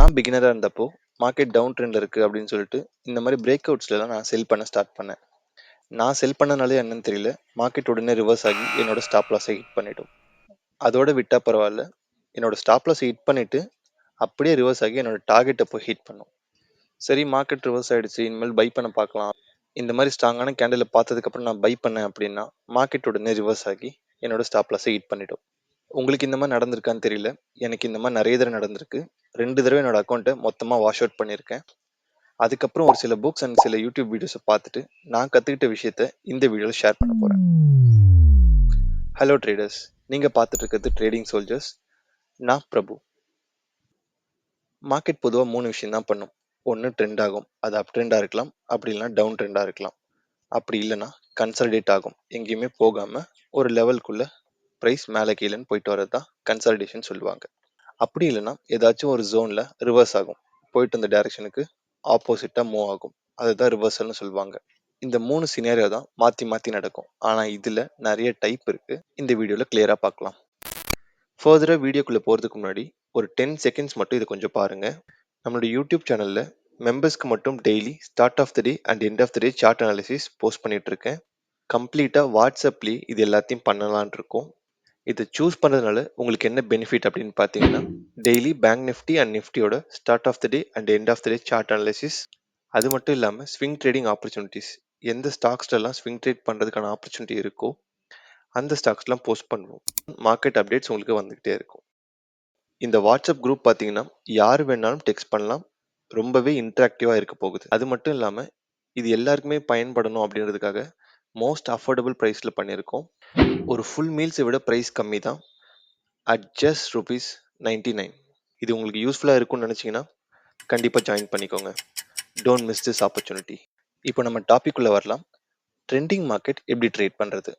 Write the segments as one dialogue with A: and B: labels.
A: நான் பிகினரா இருந்தப்போ, market down ட்ரெண்ட்ல இருக்கு அப்படின்னு சொல்லிட்டு, இந்த மாரி பிரேக் அவுட்ஸ்லலாம் நான் செல் பண்ண ஸ்டார்ட் பண்ணேன். நான் செல் பண்ணனாலயா என்னன்னு தெரியல, மார்க்கெட் உடனே ரிவர்ஸ் ஆகி என்னோட ஸ்டாப் லாஸ ஹிட் பண்ணிடும். அதோட விட்டா பரவால்ல. என்னோட ஸ்டாப் லாஸ ஹிட் பண்ணிட்டு, அப்படியே ரிவர்ஸ் ஆகி என்னோட டார்கெட்ட போய் ஹிட் பண்ணும். சரி மார்க்கெட் ரிவர்ஸ் ஆயிடுச்சு. இனிமேல் பை பண்ண பார்க்கலாம். இந்த மாரி ஸ்ட்ராங்கான கேண்டில பார்த்ததுக்கப்புறம் நான் பை பண்ணேன் அப்படின்னா, மார்க்கெட் உடனே ரிவர்ஸ் ஆகி என்னோட ஸ்டாப் லாஸ ஹிட் பண்ணிடும். உங்களுக்கு இந்த மாரி நடந்திருக்கான்னு தெரியல. எனக்கு இந்த மாரி நெறைய தடவ நடந்திருக்கு. 2 தடவ என்னோட அக்கவுண்ட்ட மொத்தமா வாஷ் அவுட் பண்ணியிருக்கேன். அதுக்கப்புறம் ஒரு சில புக்ஸ் அண்ட் சில யூடியூப் வீடியோஸை பார்த்துட்டு நான் கற்றுக்கிட்ட விஷயத்த இந்த வீடியோவில் ஷேர் பண்ண போகிறேன். ஹலோ ட்ரேடர்ஸ், நீங்கள் பார்த்துட்டு இருக்கிறது ட்ரேடிங் சோல்ஜர்ஸ். நான் பிரபு. மார்க்கெட் பொதுவாக 3 விஷயம் தான் பண்ணும். ஒன்று ட்ரெண்ட் ஆகும், அது அப் ட்ரெண்டாக இருக்கலாம், அப்படி இல்லைனா டவுன் ட்ரெண்டாக இருக்கலாம். அப்படி இல்லைனா கன்சாலிடேட் ஆகும், எங்கேயுமே போகாமல் ஒரு லெவலுக்குள்ள ப்ரைஸ் மேலே கீழேன்னு போயிட்டு வரது தான் கன்சாலிடேஷன் சொல்லுவாங்க. அப்படி இல்லைனா ஏதாச்சும் ஒரு ஜோனில் ரிவர்ஸ் ஆகும், போயிட்டு அந்த டைரக்ஷனுக்கு ஆப்போசிட்டாக மூவ் ஆகும், அதுதான் ரிவர்சல்னு சொல்லுவாங்க. இந்த 3 சினாரியோ தான் மாற்றி மாற்றி நடக்கும். ஆனால் இதில் நிறைய டைப் இருக்குது. இந்த வீடியோவில் கிளியராக பார்க்கலாம். ஃபர்தராக வீடியோக்குள்ளே போகிறதுக்கு முன்னாடி ஒரு 10 செகண்ட்ஸ் மட்டும் இதை கொஞ்சம் பாருங்கள். நம்மளோட யூடியூப் சேனலில் மெம்பர்ஸ்க்கு மட்டும் daily start of the day and end of the day chart analysis post பண்ணிகிட்ருக்கேன். கம்ப்ளீட்டாக வாட்ஸ்அப்லேயே இது எல்லாத்தையும் பண்ணலான் இருக்கோம். இதை சூஸ் பண்ணுறதுனால உங்களுக்கு என்ன பெனிஃபிட் அப்படின்னு பார்த்தீங்கன்னா, டெய்லி பேங்க் நிஃப்டி அண்ட் நிஃப்டியோட start of the day and end of the day chart analysis, அது மட்டும் இல்லாமல் ஸ்விங் ட்ரேடிங் ஆப்பர்ச்சுனிட்டிஸ், எந்த ஸ்டாக்ஸ்லாம் ஸ்விங் ட்ரேட் பண்ணுறதுக்கான ஆப்பர்ச்சுனிட்டி இருக்கோ அந்த ஸ்டாக்ஸ்லாம் போஸ்ட் பண்ணுவோம். மார்க்கெட் அப்டேட்ஸ் உங்களுக்கு வந்துகிட்டே இருக்கும். இந்த வாட்ஸ்அப் குரூப் பார்த்தீங்கன்னா யார் வேணாலும் டெக்ஸ்ட் பண்ணலாம், ரொம்பவே இன்ட்ராக்டிவாக இருக்க போகுது. அது மட்டும் இல்லாமல் இது எல்லாருக்குமே பயன்படணும் அப்படின்றதுக்காக மோஸ்ட் அஃபோர்டபுள் ப்ரைஸில் பண்ணியிருக்கோம். ஒரு ஃபுல் மீல்ஸை விட ப்ரைஸ் கம்மி தான், அட் ஜஸ்ட் ₹99. இது உங்களுக்கு யூஸ்ஃபுல்லாக இருக்கும்னு நினச்சிங்கன்னா கண்டிப்பாக ஜாயின் பண்ணிக்கோங்க. Don't miss this opportunity. இப்போ நம்ம டாபிக் உள்ள வரலாம். ட்ரெண்டிங் மார்க்கெட் எப்படி ட்ரேட் பண்ணுறது?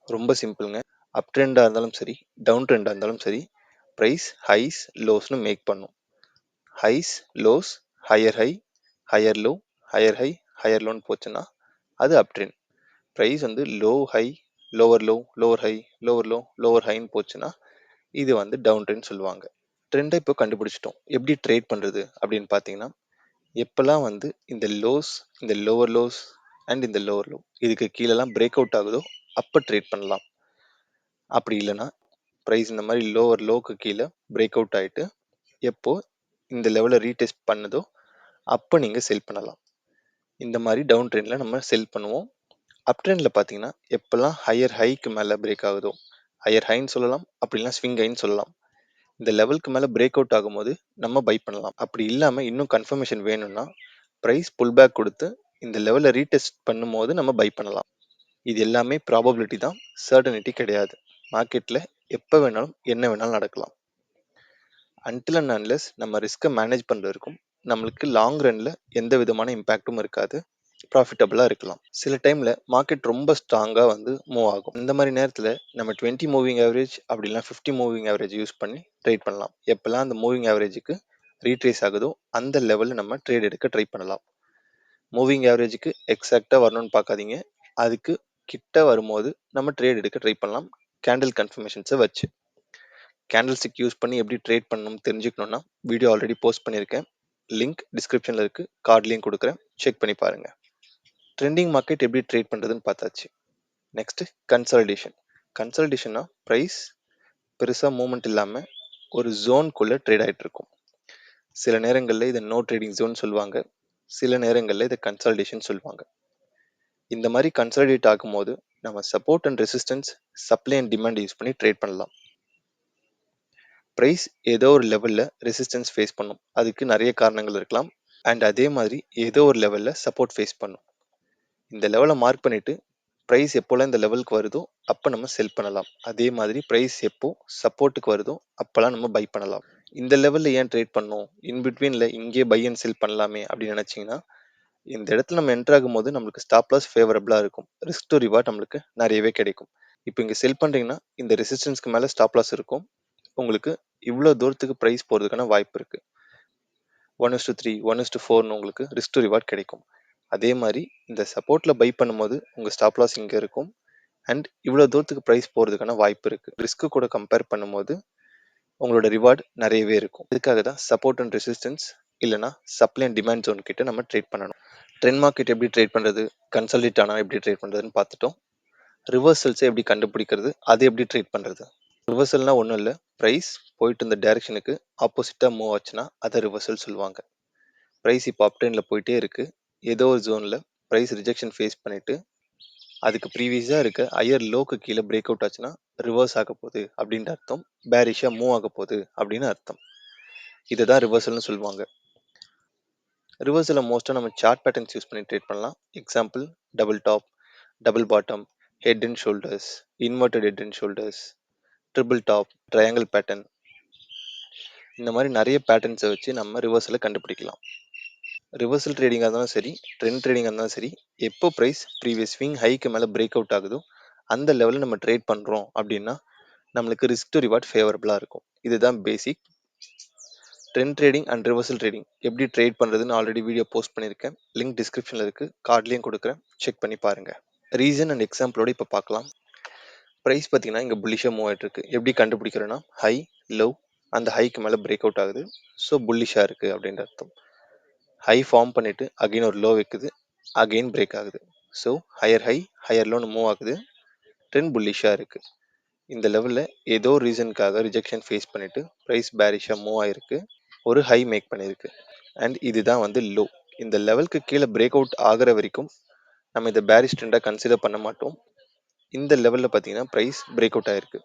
A: ரொம்ப சிம்பிளுங்க. அப் ட்ரெண்டாக இருந்தாலும் சரி, டவுன் ட்ரெண்டாக இருந்தாலும் சரி, ப்ரைஸ் ஹைஸ் லோஸ்னு மேக் பண்ணும். Highs lows, higher high, higher low, higher high, higher லோன்னு போச்சுன்னா அது அப் ட்ரெண்ட். ப்ரைஸ் வந்து low high, lower low, lower high, lower low, lower ஹைன்னு போச்சுன்னா இது வந்து டவுன் ட்ரெண்ட் சொல்லுவாங்க. ட்ரெண்டை இப்போ கண்டுபிடிச்சிட்டோம். எப்படி ட்ரேட் பண்ணுறது அப்படின்னு பார்த்தீங்கன்னா, எப்போல்லாம் வந்து இந்த லோஸ், இந்த லோவர் லோஸ் அண்ட் இந்த லோவர் லோ இதுக்கு கீழெல்லாம் பிரேக் அவுட் ஆகுதோ அப்போ ட்ரேட் பண்ணலாம். அப்படி இல்லைன்னா ப்ரைஸ் இந்த மாதிரி லோவர் லோக்கு கீழே பிரேக் அவுட் ஆகிட்டு எப்போ இந்த லெவலில் ரீடெஸ்ட் பண்ணுதோ அப்போ நீங்கள் செல் பண்ணலாம். இந்த மாதிரி டவுன் ட்ரெண்டில் நம்ம செல் பண்ணுவோம். அப் ட்ரெண்டில் பார்த்தீங்கன்னா எப்போல்லாம் ஹையர் ஹைக்கு மேலே பிரேக் ஆகுதோ, ஹையர் ஹைன்னு சொல்லலாம், அப்படின்னா ஸ்விங் ஹைன்னு சொல்லலாம், இந்த லெவலுக்கு மேலே பிரேக் அவுட் ஆகும்போது நம்ம பை பண்ணலாம். அப்படி இல்லாமல் இன்னும் கன்ஃபர்மேஷன் வேணும்னா ப்ரைஸ் புல் பேக் கொடுத்து இந்த லெவலில் ரீடெஸ்ட் பண்ணும்போது நம்ம பை பண்ணலாம். இது எல்லாமே ப்ராபபிலிட்டி தான், சர்டனிட்டி கிடையாது. மார்க்கெட்டில் எப்போ வேணாலும் என்ன வேணாலும் நடக்கலாம். அன்டில் அண்ட் அன்லெஸ் நம்ம ரிஸ்க்கை மேனேஜ் பண்ணுறதுக்கும் நம்மளுக்கு லாங் ரன்னில் எந்த விதமான இம்பேக்டும் இருக்காது, ப்ராஃபிட்டபுளாக இருக்கலாம். சில டைமில் மார்க்கெட் ரொம்ப ஸ்ட்ராங்காக வந்து மூவ் ஆகும். இந்த மாதிரி நேரத்தில் நம்ம 20 மூவிங் ஆவரேஜ் அப்படின்னா 50 மூவிங் ஆவரேஜ் யூஸ் பண்ணி ட்ரேட் பண்ணலாம். எப்போல்லாம் அந்த மூவிங் ஆவரேஜுக்கு ரீட்ரேஸ் ஆகுதோ அந்த லெவலில் நம்ம ட்ரேட் எடுக்க ட்ரை பண்ணலாம். மூவிங் ஆவரேஜுக்கு எக்ஸாக்டாக வரணும்னு பார்க்காதீங்க, அதுக்கு கிட்ட வரும்போது நம்ம ட்ரேட் எடுக்க ட்ரை பண்ணலாம் கேண்டில் கன்ஃபர்மேஷன்ஸை வச்சு. கேண்டில் ஸ்டிக் யூஸ் பண்ணி எப்படி ட்ரேட் பண்ணணும்னு தெரிஞ்சுக்கணுன்னா வீடியோ ஆல்ரெடி போஸ்ட் பண்ணியிருக்கேன், லிங்க் டிஸ்கிரிப்ஷனில் இருக்குது, கார்ட்லேயும் கொடுக்குறேன், செக் பண்ணி பாருங்கள். ட்ரெண்டிங் மார்க்கெட் எப்படி ட்ரேட் பண்ணுறதுன்னு பார்த்தாச்சு. Next consolidation. கன்சாலிடேஷன்னா ப்ரைஸ் பெருசாக மூவ்மெண்ட் இல்லாமல் ஒரு ஜோனுக்குள்ளே ட்ரேட் ஆகிட்டு இருக்கும். சில நேரங்களில் இதை நோ ட்ரேடிங் ஜோன் சொல்லுவாங்க, சில நேரங்களில் இதை கன்சாலிடேஷன் சொல்லுவாங்க. இந்த மாதிரி கன்சாலிடேட் ஆகும்போது நம்ம support and resistance, supply and demand use பண்ணி ட்ரேட் பண்ணலாம். ப்ரைஸ் ஏதோ ஒரு லெவலில் ரெசிஸ்டன்ஸ் ஃபேஸ் பண்ணும், அதுக்கு நிறைய காரணங்கள் இருக்கலாம். அண்ட் அதே மாதிரி ஏதோ ஒரு லெவலில் சப்போர்ட் ஃபேஸ் பண்ணும். இந்த லெவலை மார்க் பண்ணிவிட்டு ப்ரைஸ் எப்போல்லாம் இந்த லெவலுக்கு வருதோ அப்போ நம்ம செல் பண்ணலாம். அதே மாதிரி ப்ரைஸ் எப்போ சப்போர்ட்டுக்கு வருதோ அப்போல்லாம் நம்ம பை பண்ணலாம். இந்த லெவலில் ஏன் ட்ரேட் பண்ணணும், இன்பிட்வீனில் இங்கே பை அண்ட் செல் பண்ணலாமே அப்படின்னு நினச்சிங்கன்னா, இந்த இடத்துல நம்ம என்ட்ரு ஆகும்போது நம்மளுக்கு ஸ்டாப் லாஸ் ஃபேவரபுளாக இருக்கும், ரிஸ்க் டு ரிவார்ட் நம்மளுக்கு நிறையவே கிடைக்கும். இப்போ இங்கே செல் பண்ணுறீங்கன்னா இந்த ரெசிஸ்டன்ஸ்க்கு மேலே ஸ்டாப் லாஸ் இருக்கும், உங்களுக்கு இவ்வளோ தூரத்துக்கு ப்ரைஸ் போகிறதுக்கான வாய்ப்பு இருக்குது. 1:3, 1:4 உங்களுக்கு ரிஸ்க் டு ரிவார்ட் கிடைக்கும். அதே மாதிரி இந்த சப்போர்ட்டில் பை பண்ணும்போது உங்கள் ஸ்டாப் லாஸ் இங்கே இருக்கும் அண்ட் இவ்வளோ தூரத்துக்கு ப்ரைஸ் போகிறதுக்கான வாய்ப்பு இருக்குது. ரிஸ்க்கு கூட கம்பேர் பண்ணும்போது உங்களோட ரிவார்டு நிறையவே இருக்கும். இதுக்காக தான் சப்போர்ட் அண்ட் ரெசிஸ்டன்ஸ் இல்லைனா சப்ளை அண்ட் டிமாண்ட் ஜோன் கிட்ட நம்ம ட்ரேட் பண்ணணும். ட்ரெண்ட் மார்க்கெட் எப்படி ட்ரேட் பண்ணுறது, கன்சல்டேட் ஆனால் எப்படி ட்ரேட் பண்ணுறதுன்னு பார்த்துட்டோம். ரிவர்சல்ஸை எப்படி கண்டுபிடிக்கிறது, அது எப்படி ட்ரேட் பண்ணுறது. ரிவர்சல்னா ஒன்றும் இல்லை, ப்ரைஸ் போயிட்டு இந்த டைரக்ஷனுக்கு ஆப்போசிட்டாக மூவ் ஆச்சுன்னா அதை ரிவர்சல் சொல்லுவாங்க. ப்ரைஸ் இப்போ அப்ட்ரெண்டில் போயிட்டே இருக்குது, ஏதோ ஒரு ஜோனில் ப்ரைஸ் ரிஜெக்ஷன் ஃபேஸ் பண்ணிவிட்டு அதுக்கு ப்ரீவியஸாக இருக்க ஹையர் லோக்கு கீழே பிரேக் அவுட் ஆச்சுன்னா ரிவர்ஸ் ஆக போகுது அப்படின்ற அர்த்தம், பேரிஷாக மூவ் ஆக போகுது அப்படின்னு அர்த்தம். இதை தான் ரிவர்சல்னு சொல்லுவாங்க. ரிவர்சலில் மோஸ்ட்டாக நம்ம சார்ட் பேட்டர்ன்ஸ் யூஸ் பண்ணி ட்ரேட் பண்ணலாம். Example double top, double bottom, head and shoulders, inverted head and shoulders, triple top, triangle pattern, இந்த மாதிரி நிறைய பேட்டர்ன்ஸை வச்சு நம்ம ரிவர்சலை கண்டுபிடிக்கலாம். ரிவர்சல் ட்ரேடிங்காக இருந்தாலும் சரி, ட்ரெண்ட் ட்ரேடிங்காக இருந்தாலும் சரி, எப்போ ப்ரைஸ் ப்ரீவியஸ் ஸ்விங் ஹைக்கு மேலே பிரேக் அவுட் ஆகுதோ அந்த லெவலில் நம்ம ட்ரேட் பண்ணுறோம் அப்படின்னா நம்மளுக்கு ரிஸ்க் டு ரிவார்ட் ஃபேவரபுளாக இருக்கும். இதுதான் basic. Trend trading and reversal trading எப்படி ட்ரேட் பண்ணுறதுன்னு ஆல்ரெடி வீடியோ போஸ்ட் பண்ணியிருக்கேன், லிங்க் டிஸ்கிரிப்ஷனில் இருக்குது, கார்ட்லேயும் கொடுக்குறேன், செக் பண்ணி பாருங்கள். ரீசன் அண்ட் எக்ஸாம்பிளோட இப்போ பார்க்கலாம். ப்ரைஸ் பார்த்தீங்கன்னா இங்கே புல்லிஷாக மூவ் ஆகிட்டு இருக்கு. எப்படி கண்டுபிடிக்கிறோன்னா ஹை லோ, அந்த ஹைக்கு மேலே பிரேக் அவுட் ஆகுது, ஸோ புல்லிஷாக இருக்குது அப்படின்ற அர்த்தம். ஹை ஃபார்ம் பண்ணிவிட்டு அகெயின் ஒரு லோ வைக்குது, அகெயின் பிரேக் ஆகுது, ஸோ ஹையர் ஹை ஹையர் லோன்னு மூவ் ஆகுது, ட்ரெண்ட் புல்லிஷாக இருக்குது. இந்த லெவலில் ஏதோ ரீசனுக்காக ரிஜெக்ஷன் ஃபேஸ் பண்ணிவிட்டு ப்ரைஸ் பேரிஷாக மூவ் ஆகிருக்கு, ஒரு ஹை மேக் பண்ணியிருக்கு, அண்ட் இதுதான் வந்து லோ. இந்த லெவலுக்கு கீழே பிரேக் அவுட் ஆகிற வரைக்கும் நம்ம இதை பேரிஷ் ட்ரெண்டாக கன்சிடர் பண்ண மாட்டோம். இந்த லெவலில் பார்த்தீங்கன்னா ப்ரைஸ் பிரேக் அவுட் ஆகிருக்கு.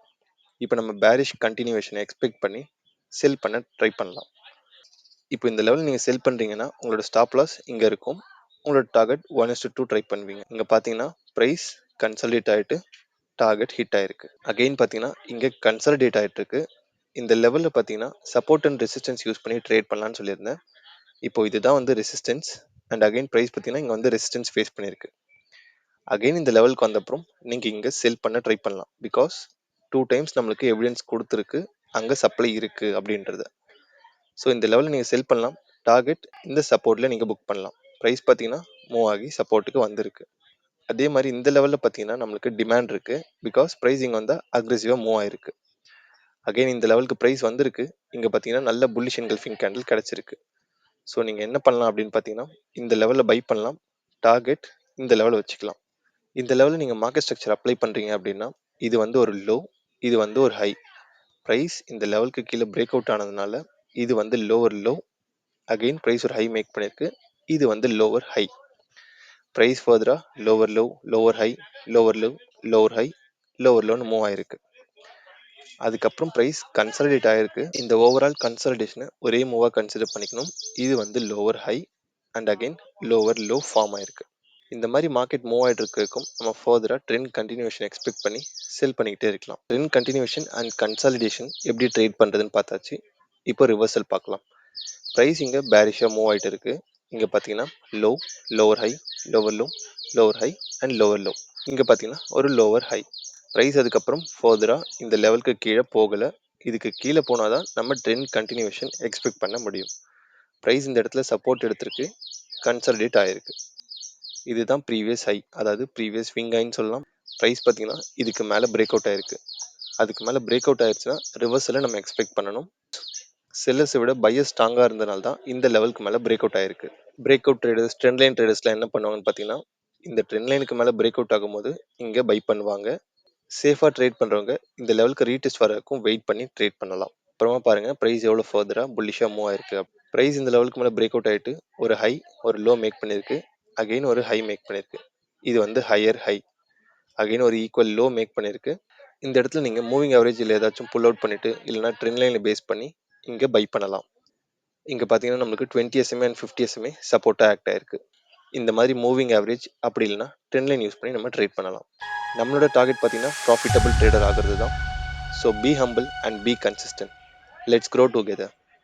A: இப்போ நம்ம பேரிஷ் கண்டினியூவேஷனை எக்ஸ்பெக்ட் பண்ணி செல் பண்ண ட்ரை பண்ணலாம். இப்போ இந்த லெவல் நீங்கள் செல் பண்ணுறீங்கன்னா உங்களோட ஸ்டாப் லாஸ் இங்கே இருக்கும், உங்களோட டார்கெட் 1:2 ட்ரை பண்ணுவீங்க. இங்கே பார்த்தீங்கன்னா ப்ரைஸ் கன்சல்டேட் ஆகிட்டு டார்கெட் ஹிட் ஆயிருக்கு. அகெயின் பார்த்தீங்கன்னா இங்கே கன்சல்டேட் ஆகிட்டு இருக்கு. இந்த லெவலில் பார்த்தீங்கன்னா சப்போர்ட் அண்ட் ரெசிஸ்டன்ஸ் யூஸ் பண்ணி ட்ரேட் பண்ணலான்னு சொல்லியிருந்தேன். இப்போ இதுதான் வந்து ரெசிஸ்டன்ஸ், அண்ட் அகைன் ப்ரைஸ் பார்த்தீங்கன்னா இங்கே வந்து ரெசிஸ்டன்ஸ் ஃபேஸ் பண்ணியிருக்கு. அகெயின் இந்த லெவலுக்கு வந்தப்புறம் நீங்கள் இங்கே செல் பண்ண ட்ரை பண்ணலாம், பிகாஸ் 2 டைம்ஸ் நம்மளுக்கு எவிடன்ஸ் கொடுத்துருக்கு அங்கே சப்ளை இருக்குது அப்படின்றது. ஸோ இந்த லெவலில் நீங்கள் செல் பண்ணலாம், டார்கெட் இந்த சப்போர்ட்டில் நீங்கள் புக் பண்ணலாம். ப்ரைஸ் பார்த்தீங்கன்னா மூவ் ஆகி சப்போர்ட்டுக்கு வந்திருக்கு. அதே மாதிரி இந்த லெவலில் பார்த்தீங்கன்னா நம்மளுக்கு டிமாண்ட் இருக்குது, பிகாஸ் ப்ரைஸிங் வந்து அக்ரெசிவாக மூவ் ஆயிருக்கு. அகைன் இந்த லெவலுக்கு ப்ரைஸ் வந்திருக்கு, இங்கே பார்த்தீங்கன்னா நல்ல புல்லிஷ் என்கல்ஃபிங் கேண்டில் கிடச்சிருக்கு. ஸோ நீங்கள் என்ன பண்ணலாம் அப்படின்னு பார்த்தீங்கன்னா இந்த லெவலில் பை பண்ணலாம், டார்கெட் இந்த லெவலில் வச்சுக்கலாம். இந்த லெவலில் நீங்கள் மார்க்கெட் ஸ்ட்ரக்சர் அப்ளை பண்ணுறீங்க அப்படின்னா இது வந்து ஒரு லோ, இது வந்து ஒரு ஹை. ப்ரைஸ் இந்த லெவலுக்கு கீழே பிரேக் அவுட் ஆனதுனால இது வந்து லோவர் லோ, அகெயின் ப்ரைஸ் ஒரு ஹை மேக் பண்ணியிருக்கு, இது வந்து லோவர் ஹை. ப்ரைஸ் ஃபர்தரா lower low, lower high, lower low, lower high, lower லோன்னு மூவ் ஆயிருக்கு. அதுக்கப்புறம் ப்ரைஸ் கன்சல்டேட் ஆகிருக்கு. இந்த ஓவரால் கன்சல்டேஷனை ஒரே மூவாக கன்சிடர் பண்ணிக்கணும். இது வந்து lower high and again lower low form ஆயிருக்கு. இந்த மாதிரி மார்க்கெட் மூவ் ஆகிட்டு இருக்கும் நம்ம ஃபர்தராக ட்ரெண்ட் கண்டினியூஷன் எக்ஸ்பெக்ட் பண்ணி செல் பண்ணிக்கிட்டே இருக்கலாம். ட்ரெண்ட் கண்டினியூஷன் அண்ட் கன்சாலிடேஷன் எப்படி ட்ரேட் பண்ணுறதுன்னு பார்த்தாச்சு. இப்போ ரிவர்சல் பார்க்கலாம். ப்ரைஸ் இங்கே பேரிஷாக மூவ் ஆகிட்டு இருக்குது. இங்கே பார்த்தீங்கன்னா low, lower high, lower low, lower high and lower low. இங்கே பார்த்தீங்கன்னா ஒரு லோவர் ஹை. ப்ரைஸ் அதுக்கப்புறம் ஃபர்தராக இந்த லெவலுக்கு கீழே போகலை. இதுக்கு கீழே போனால் தான் நம்ம ட்ரெண்ட் கண்டினியூஷன் எக்ஸ்பெக்ட் பண்ண முடியும். ப்ரைஸ் இந்த இடத்துல சப்போர்ட் எடுத்திருக்கு, கன்சல்டேட் ஆகிருக்கு. இதுதான் ப்ரீவியஸ் ஹை, அதாவது ப்ரீவியஸ் ஸ்விங் ஹைன்னு சொல்லலாம். ப்ரைஸ் பார்த்தீங்கன்னா இதுக்கு மேலே பிரேக் அவுட் ஆகிருக்கு. அதுக்கு மேலே பிரேக் அவுட் ஆயிடுச்சுன்னா ரிவர்சலை நம்ம எக்ஸ்பெக்ட் பண்ணணும். செல்லர்ஸை விட பையர் ஸ்ட்ராங்காக இருந்தனால தான் இந்த லெவலுக்கு மேலே பிரேக் அவுட் ஆயிருக்கு. Break out traders, trend line ட்ரேடர்ஸ்லாம் என்ன பண்ணுவாங்கன்னு பார்த்தீங்கன்னா இந்த ட்ரெண்ட் லைனுக்கு மேலே பிரேக் அவுட் ஆகும்போது இங்கே பை பண்ணுவாங்க. சேஃபாக ட்ரேட் பண்ணுறவங்க இந்த லெவலுக்கு ரீடெஸ்ட் வரக்கும் வெயிட் பண்ணி ட்ரேட் பண்ணலாம். அப்புறமா பாருங்கள் ப்ரைஸ் எவ்வளோ ஃபர்தராக புல்லிஷாக மூவ் ஆயிருக்கு. ப்ரைஸ் இந்த லெவலுக்கு மேலே பிரேக் அவுட் ஆகிட்டு ஒரு ஹை ஒரு லோ மேக் பண்ணியிருக்கு, அகெயின் ஒரு ஹை மேக் பண்ணியிருக்கு. இது வந்து ஹையர் ஹை, அகெயின் ஒரு ஈக்குவல் லோ மேக் பண்ணியிருக்கு. இந்த இடத்துல நீங்கள் மூவிங் ஆவரேஜில் ஏதாச்சும் புல் அவுட் பண்ணிவிட்டு இல்லைனா ட்ரெண்ட் லைனில் பேஸ் பண்ணி இங்கே பை பண்ணலாம். இங்கே பார்த்தீங்கன்னா நம்மளுக்கு 20 SMA அண்ட் 50 SMA சப்போர்ட்டாக ஆக்ட் ஆயிருக்கு. இந்த மாதிரி மூவிங் ஆவரேஜ் அப்படி இல்லைனா ட்ரெண்ட் லைன் யூஸ் பண்ணி நம்ம ட்ரேட் பண்ணலாம். நம்மளோட டார்கெட் பார்த்தீங்கன்னா ப்ராஃபிட்டபிள் ட்ரேடர் ஆகிறது தான். So B humble and be consistent. Let's grow together.